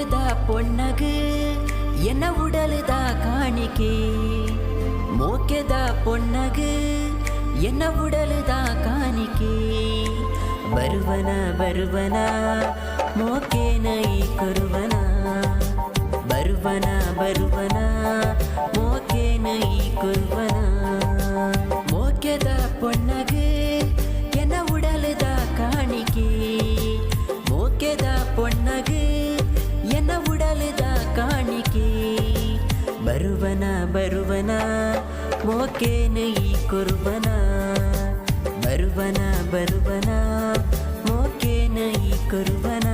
மோக்கெத பொன்னகு என்ன உடலுதா காணிக்கே மோக்கெத பொன்னகு என்ன உடலுதா ಕಾಣಿಕೆ ಬರುವನ ಬರುವನ ಮೋಕೇನ ಈ ಕೊರುವನ ಬರುವನ ಬರುವನ ಮೋಕೇನ ಈ ಕೊರುವನ ಮೋಕೆದ பொன்னகு என்ன உடலுದ ಕಾಣಿಕೆ ಮೋಕೆದ பொன்னகு என்ன ಉಡಲುದ ಕಾಣಿಕೆ ಬರುವನ ಬರುವನ ಮೋಕೇನ ಈ ಕೊರುವನ ಬರುವನ ಬರುವನ ಮೋಕೇನ ಈ ಕೊರುವನ